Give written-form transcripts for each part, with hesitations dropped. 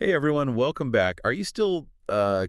Hey everyone, welcome back. Are you still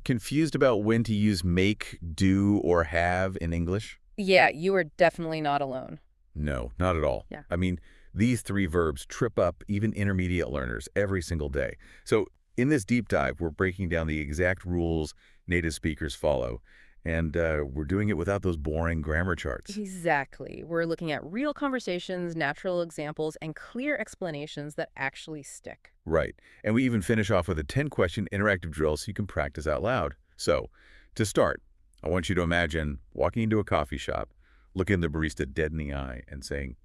confused about when to use make, do, or have in English? Yeah, you are definitely not alone. No, not at all. Yeah. I mean, these three verbs trip up even intermediate learners every single day. So in this deep dive, we're breaking down the exact rules native speakers follow, and we're doing it without those boring grammar charts. Exactly. We're looking at real conversations, natural examples, and clear explanations that actually stick. Right. And we even finish off with a 10-question interactive drill so you can practice out loud. So, to start, I want you to imagine walking into a coffee shop, looking the barista dead in the eye and saying,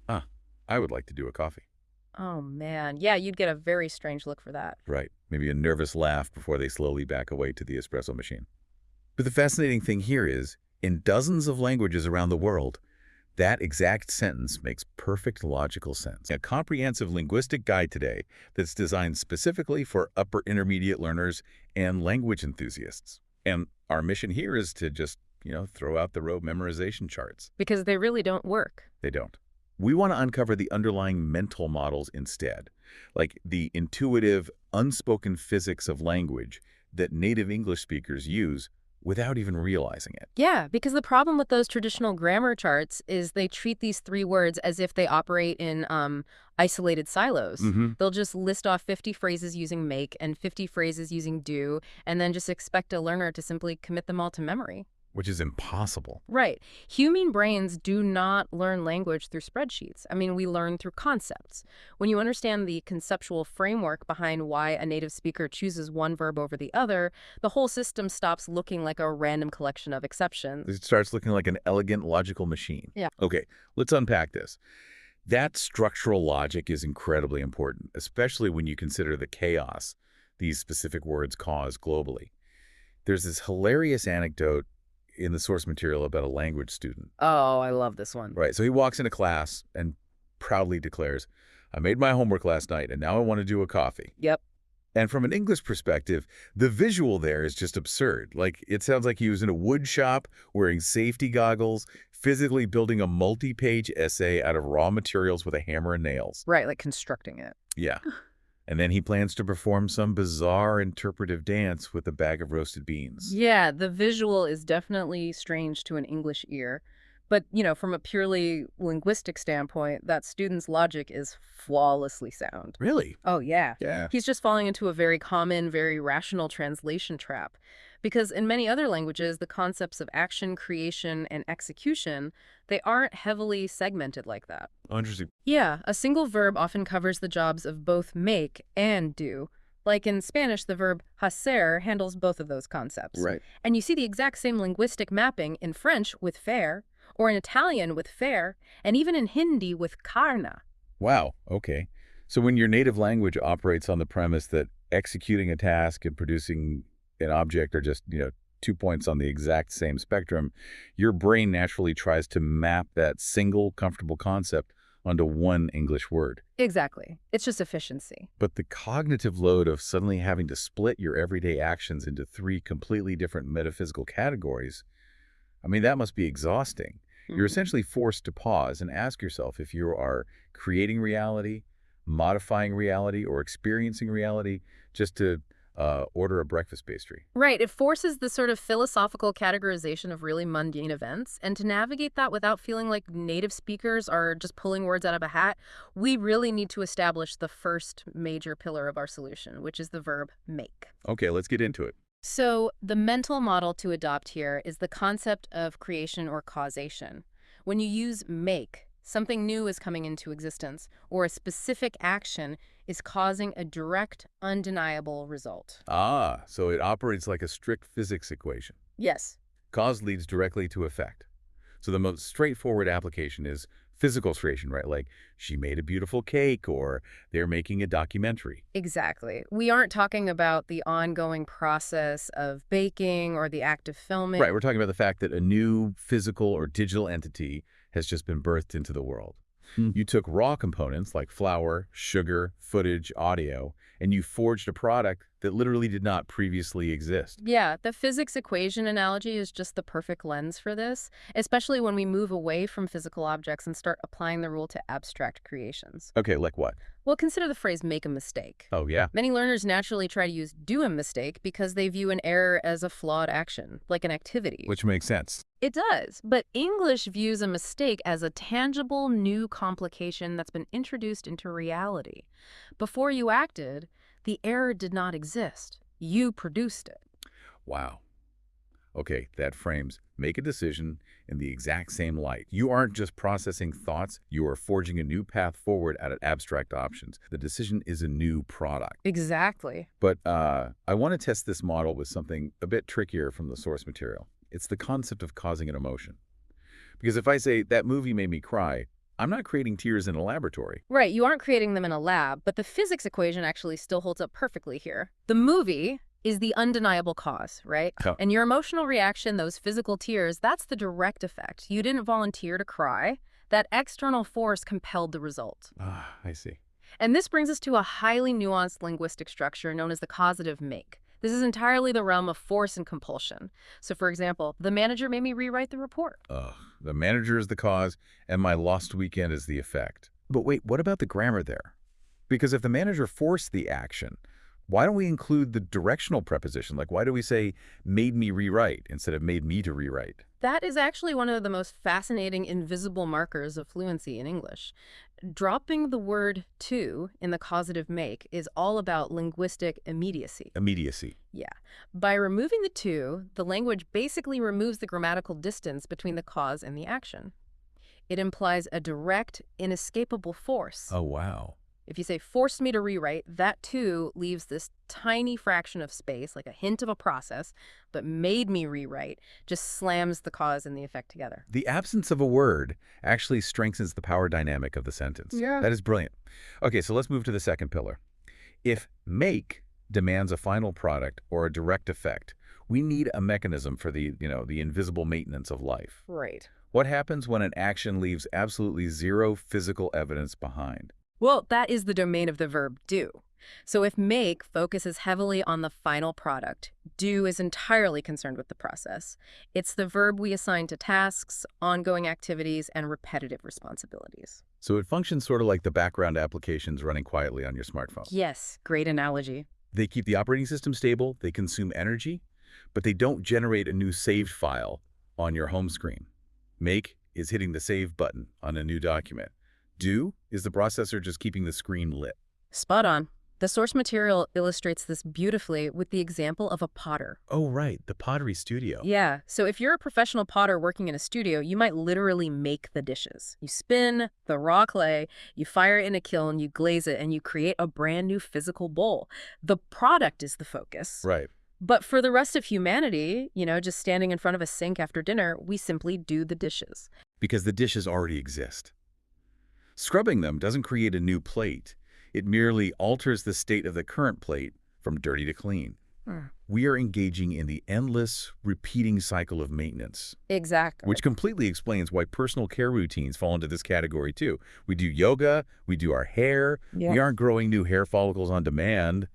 ah, I would like to do a coffee. Oh, man. Yeah, you'd get a very strange look for that. Right. Maybe a nervous laugh before they slowly back away to the espresso machine. But the fascinating thing here is, in dozens of languages around the world, that exact sentence makes perfect logical sense. A comprehensive linguistic guide today that's designed specifically for upper intermediate learners and language enthusiasts. And our mission here is to just, throw out the rote memorization charts. Because they really don't work. They don't. We want to uncover the underlying mental models instead, like the intuitive, unspoken physics of language that native English speakers use without even realizing it. Yeah, because the problem with those traditional grammar charts is they treat these three words as if they operate in isolated silos. Mm-hmm. They'll just list off 50 phrases using make and 50 phrases using do, and then just expect a learner to simply commit them all to memory. Which is impossible. Right. Human brains do not learn language through spreadsheets. I mean, we learn through concepts. When you understand the conceptual framework behind why a native speaker chooses one verb over the other, the whole system stops looking like a random collection of exceptions. It starts looking like an elegant logical machine. Yeah. Okay, let's unpack this. That structural logic is incredibly important, especially when you consider the chaos these specific words cause globally. There's this hilarious anecdote in the source material about a language student. Oh, I love this one. Right, so he walks into class and proudly declares, I made my homework last night and now I want to do a coffee. Yep. And from an English perspective, the visual there is just absurd. Like, it sounds like he was in a wood shop wearing safety goggles, physically building a multi-page essay out of raw materials with a hammer and nails. Right, like constructing it. Yeah. And then he plans to perform some bizarre interpretive dance with a bag of roasted beans. Yeah, the visual is definitely strange to an English ear. But, from a purely linguistic standpoint, that student's logic is flawlessly sound. Really? Oh, yeah. Yeah. He's just falling into a very common, very rational translation trap. Because in many other languages, the concepts of action, creation, and execution, they aren't heavily segmented like that. Oh, interesting. Yeah, a single verb often covers the jobs of both make and do. Like in Spanish, the verb hacer handles both of those concepts. Right. And you see the exact same linguistic mapping in French with faire, or in Italian with faire, and even in Hindi with carna. Wow. Okay. So when your native language operates on the premise that executing a task and producing an object are just, 2 points on the exact same spectrum, your brain naturally tries to map that single comfortable concept onto one English word. Exactly. It's just efficiency. But the cognitive load of suddenly having to split your everyday actions into three completely different metaphysical categories, I mean, that must be exhausting. You're essentially forced to pause and ask yourself if you are creating reality, modifying reality, or experiencing reality just to order a breakfast pastry. Right. It forces the sort of philosophical categorization of really mundane events. And to navigate that without feeling like native speakers are just pulling words out of a hat, we really need to establish the first major pillar of our solution, which is the verb make. Okay, let's get into it. So the mental model to adopt here is the concept of creation or causation. When you use make, something new is coming into existence, or a specific action is causing a direct, undeniable result. Ah, so it operates like a strict physics equation. Yes. Cause leads directly to effect. So the most straightforward application is physical creation, right? Like, she made a beautiful cake, or they're making a documentary. Exactly. We aren't talking about the ongoing process of baking or the act of filming. Right, we're talking about the fact that a new physical or digital entity has just been birthed into the world. You took raw components like flour, sugar, footage, audio, and you forged a product that literally did not previously exist. Yeah, the physics equation analogy is just the perfect lens for this, especially when we move away from physical objects and start applying the rule to abstract creations. Okay, like what? Well, consider the phrase make a mistake. Oh, yeah. Many learners naturally try to use do a mistake because they view an error as a flawed action, like an activity. Which makes sense. It does, but English views a mistake as a tangible new complication that's been introduced into reality. Before you acted, the error did not exist. You produced it. Wow. Okay, that frames make a decision in the exact same light. You aren't just processing thoughts, you are forging a new path forward out of abstract options. The decision is a new product. Exactly. But I want to test this model with something a bit trickier from the source material. It's the concept of causing an emotion. Because if I say, that movie made me cry, I'm not creating tears in a laboratory. Right, you aren't creating them in a lab, but the physics equation actually still holds up perfectly here. The movie is the undeniable cause, right? Oh. And your emotional reaction, those physical tears, that's the direct effect. You didn't volunteer to cry. That external force compelled the result. Ah, I see. And this brings us to a highly nuanced linguistic structure known as the causative make. This is entirely the realm of force and compulsion. So, for example, the manager made me rewrite the report. The manager is the cause, and my lost weekend is the effect. But wait, what about the grammar there? Because if the manager forced the action, why don't we include the directional preposition? Like, why do we say made me rewrite instead of made me to rewrite? That is actually one of the most fascinating invisible markers of fluency in English. Dropping the word to in the causative make is all about linguistic immediacy. Immediacy. Yeah. By removing the to, the language basically removes the grammatical distance between the cause and the action. It implies a direct, inescapable force. Oh, wow. If you say forced me to rewrite, that too leaves this tiny fraction of space, like a hint of a process, but made me rewrite just slams the cause and the effect together. The absence of a word actually strengthens the power dynamic of the sentence. Yeah. That is brilliant. Okay, so let's move to the second pillar. If make demands a final product or a direct effect, we need a mechanism for the invisible maintenance of life. Right. What happens when an action leaves absolutely zero physical evidence behind? Well, that is the domain of the verb do. So if make focuses heavily on the final product, do is entirely concerned with the process. It's the verb we assign to tasks, ongoing activities, and repetitive responsibilities. So it functions sort of like the background applications running quietly on your smartphone. Yes, great analogy. They keep the operating system stable, they consume energy, but they don't generate a new saved file on your home screen. Make is hitting the save button on a new document. Do is the processor just keeping the screen lit. Spot on. The source material illustrates this beautifully with the example of a potter. Oh, right, the pottery studio. Yeah, so if you're a professional potter working in a studio, you might literally make the dishes. You spin the raw clay, you fire it in a kiln, you glaze it, and you create a brand new physical bowl. The product is the focus. Right. But for the rest of humanity, just standing in front of a sink after dinner, we simply do the dishes. Because the dishes already exist. Scrubbing them doesn't create a new plate. It merely alters the state of the current plate from dirty to clean. We are engaging in the endless, repeating cycle of maintenance. Exactly. Which completely explains why personal care routines fall into this category too. We do yoga, we do our hair, we aren't growing new hair follicles on demand.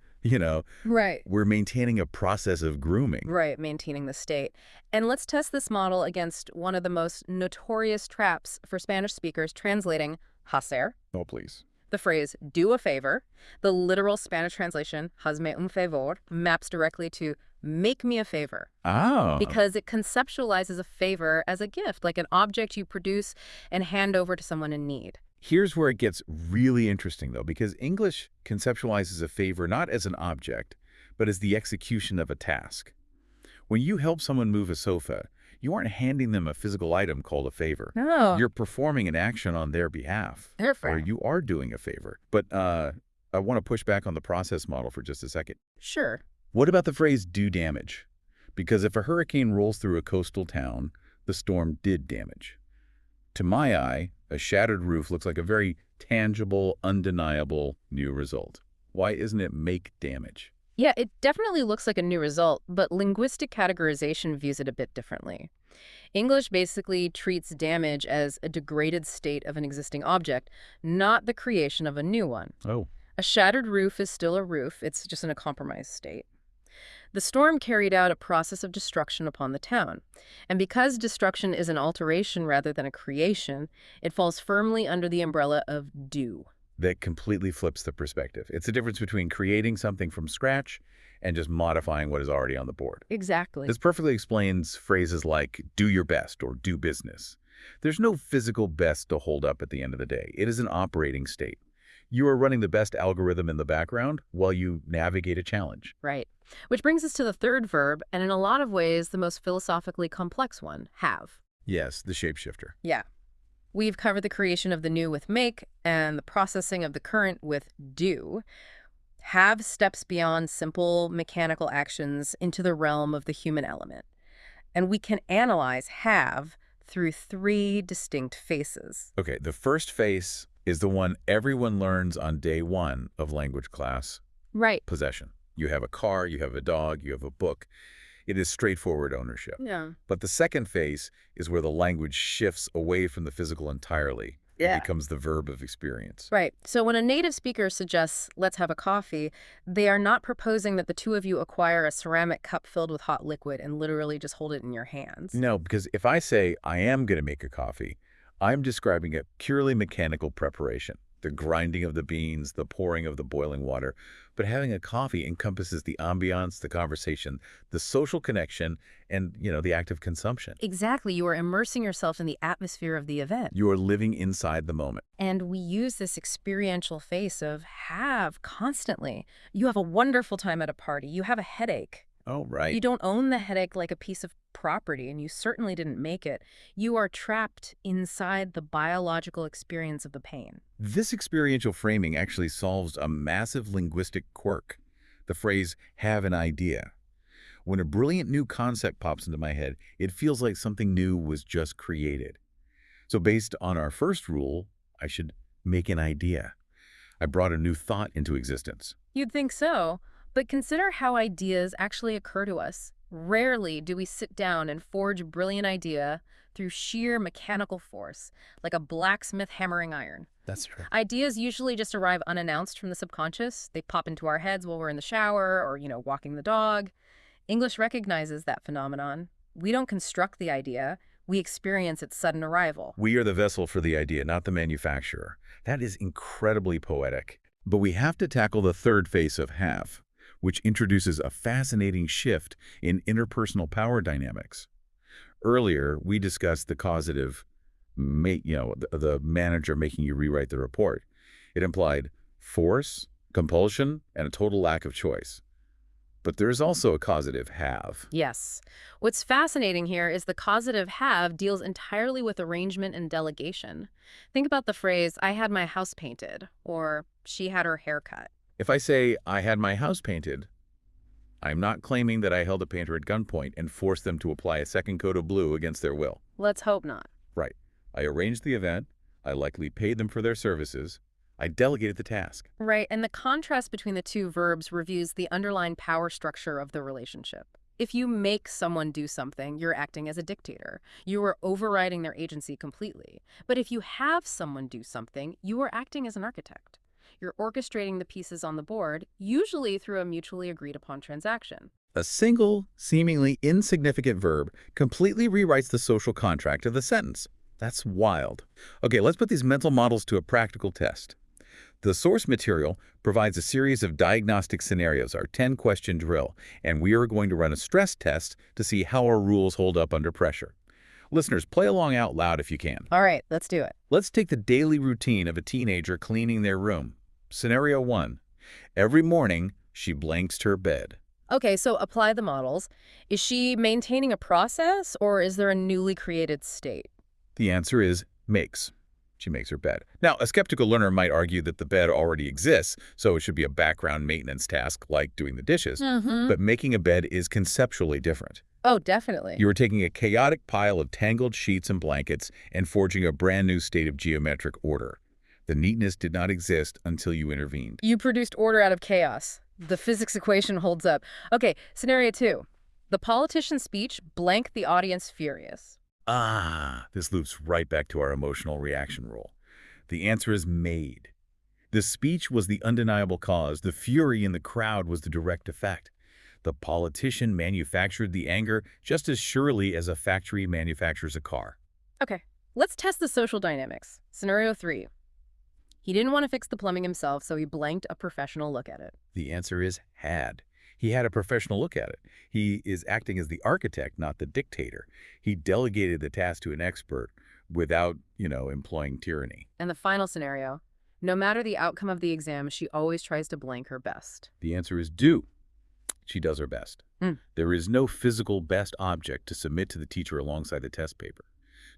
Right. We're maintaining a process of grooming. Right, maintaining the state. And let's test this model against one of the most notorious traps for Spanish speakers translating hacer, Oh, please. the phrase do a favor. The literal Spanish translation, hazme un favor, maps directly to make me a favor. Oh. Because it conceptualizes a favor as a gift, like an object you produce and hand over to someone in need. Here's where it gets really interesting, though, because English conceptualizes a favor not as an object, but as the execution of a task. When you help someone move a sofa, you aren't handing them a physical item called a favor. No. You're performing an action on their behalf. Therefore. Or you are doing a favor. But I want to push back on the process model for just a second. Sure. What about the phrase do damage? Because if a hurricane rolls through a coastal town, the storm did damage. To my eye, a shattered roof looks like a very tangible, undeniable new result. Why isn't it make damage? Yeah, it definitely looks like a new result, but linguistic categorization views it a bit differently. English basically treats damage as a degraded state of an existing object, not the creation of a new one. Oh. A shattered roof is still a roof, it's just in a compromised state. The storm carried out a process of destruction upon the town. And because destruction is an alteration rather than a creation, it falls firmly under the umbrella of do. that completely flips the perspective. It's the difference between creating something from scratch and just modifying what is already on the board. Exactly. This perfectly explains phrases like do your best or do business. There's no physical best to hold up at the end of the day. It is an operating state. You are running the best algorithm in the background while you navigate a challenge. Right. Which brings us to the third verb, and in a lot of ways, the most philosophically complex one, have. Yes, the shapeshifter. Yeah. We've covered the creation of the new with make and the processing of the current with do. Have steps beyond simple mechanical actions into the realm of the human element. And we can analyze have through three distinct phases. Okay, the first phase is the one everyone learns on day one of language class, Right. possession. You have a car, you have a dog, you have a book. It is straightforward ownership. Yeah. But the second phase is where the language shifts away from the physical entirely. Yeah. It becomes the verb of experience. Right. So when a native speaker suggests, let's have a coffee, they are not proposing that the two of you acquire a ceramic cup filled with hot liquid and literally just hold it in your hands. No, because if I say I am going to make a coffee, I'm describing a purely mechanical preparation. The grinding of the beans, the pouring of the boiling water. But having a coffee encompasses the ambiance, the conversation, the social connection, and, the act of consumption. Exactly. You are immersing yourself in the atmosphere of the event. You are living inside the moment. And we use this experiential face of have constantly. You have a wonderful time at a party. You have a headache. Oh, right. You don't own the headache like a piece of property, and you certainly didn't make it. You are trapped inside the biological experience of the pain. This experiential framing actually solves a massive linguistic quirk. The phrase, have an idea. When a brilliant new concept pops into my head, it feels like something new was just created. So based on our first rule, I should make an idea. I brought a new thought into existence. You'd think so, but consider how ideas actually occur to us. Rarely do we sit down and forge a brilliant idea through sheer mechanical force, like a blacksmith hammering iron. That's true. Ideas usually just arrive unannounced from the subconscious. They pop into our heads while we're in the shower or, walking the dog. English recognizes that phenomenon. We don't construct the idea. We experience its sudden arrival. We are the vessel for the idea, not the manufacturer. That is incredibly poetic. But we have to tackle the third phase of have, which introduces a fascinating shift in interpersonal power dynamics. Earlier, we discussed the causative, the manager making you rewrite the report. It implied force, compulsion, and a total lack of choice. But there's also a causative have. Yes. What's fascinating here is the causative have deals entirely with arrangement and delegation. Think about the phrase, I had my house painted, or she had her hair cut. If I say, I had my house painted, I'm not claiming that I held a painter at gunpoint and forced them to apply a second coat of blue against their will. Let's hope not. Right. I arranged the event. I likely paid them for their services. I delegated the task. Right, and the contrast between the two verbs reviews the underlying power structure of the relationship. If you make someone do something, you're acting as a dictator. You are overriding their agency completely. But if you have someone do something, you are acting as an architect. You're orchestrating the pieces on the board, usually through a mutually agreed upon transaction. A single, seemingly insignificant verb completely rewrites the social contract of the sentence. That's wild. Okay, let's put these mental models to a practical test. The source material provides a series of diagnostic scenarios, our 10-question drill, and we are going to run a stress test to see how our rules hold up under pressure. Listeners, play along out loud if you can. All right, let's do it. Let's take the daily routine of a teenager cleaning their room. Scenario 1. Every morning, she blanks her bed. Okay, so apply the models. Is she maintaining a process, or is there a newly created state? The answer is makes. She makes her bed. Now, a skeptical learner might argue that the bed already exists, so it should be a background maintenance task like doing the dishes. But making a bed is conceptually different. Oh, definitely. You are taking a chaotic pile of tangled sheets and blankets and forging a brand new state of geometric order. The neatness did not exist until you intervened. You produced order out of chaos. The physics equation holds up. Okay, scenario 2. The politician's speech blanked the audience furious. This loops right back to our emotional reaction rule. The answer is made. The speech was the undeniable cause. The fury in the crowd was the direct effect. The politician manufactured the anger just as surely as a factory manufactures a car. Okay, let's test the social dynamics. Scenario 3. He didn't want to fix the plumbing himself, so he blanked a professional look at it. The answer is had. He had a professional look at it. He is acting as the architect, not the dictator. He delegated the task to an expert without, employing tyranny. And the final scenario, no matter the outcome of the exam, she always tries to blank her best. The answer is do. She does her best. Mm. There is no physical best object to submit to the teacher alongside the test paper.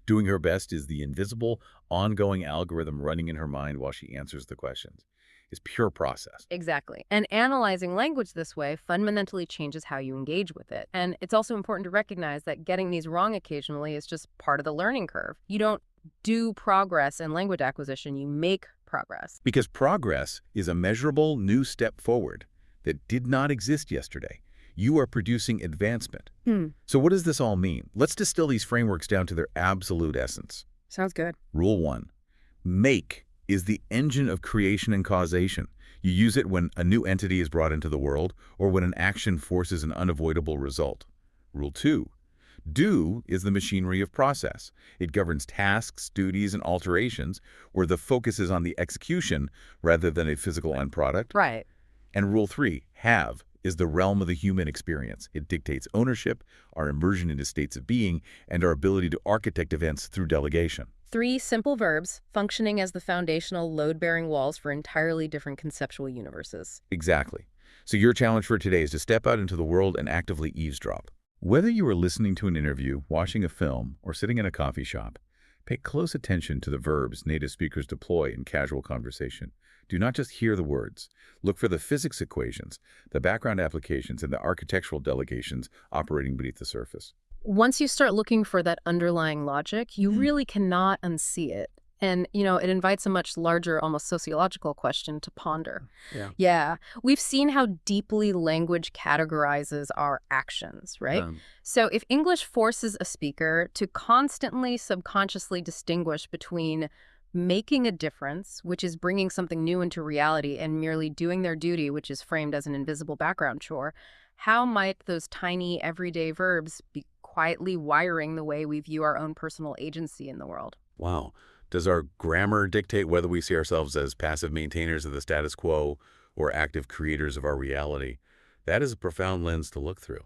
Doing her best is the invisible, ongoing algorithm running in her mind while she answers the questions. It's pure process. Exactly. And analyzing language this way fundamentally changes how you engage with it. And it's also important to recognize that getting these wrong occasionally is just part of the learning curve. You don't do progress in language acquisition, you make progress. Because progress is a measurable new step forward that did not exist yesterday. You are producing advancement. So what does this all mean? Let's distill these frameworks down to their absolute essence. Sounds good. Rule 1. Make is the engine of creation and causation. You use it when a new entity is brought into the world or when an action forces an unavoidable result. Rule 2. Do is the machinery of process. It governs tasks, duties, and alterations where the focus is on the execution rather than a physical end product. Right. And Rule 3. Have is the realm of the human experience. It dictates ownership, our immersion into states of being, and our ability to architect events through delegation. 3 simple verbs functioning as the foundational load-bearing walls for entirely different conceptual universes. Exactly. So your challenge for today is to step out into the world and actively eavesdrop. Whether you are listening to an interview, watching a film, or sitting in a coffee shop, pay close attention to the verbs native speakers deploy in casual conversation. Do not just hear the words. Look for the physics equations, the background applications, and the architectural delegations operating beneath the surface. Once you start looking for that underlying logic, you really cannot unsee it. And, it invites a much larger, almost sociological question to ponder. Yeah. We've seen how deeply language categorizes our actions, right? So if English forces a speaker to constantly subconsciously distinguish between making a difference, which is bringing something new into reality, and merely doing their duty, which is framed as an invisible background chore, how might those tiny everyday verbs be quietly wiring the way we view our own personal agency in the world? Wow. Does our grammar dictate whether we see ourselves as passive maintainers of the status quo or active creators of our reality? That is a profound lens to look through.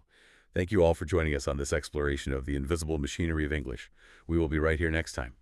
Thank you all for joining us on this exploration of the invisible machinery of English. We will be right here next time.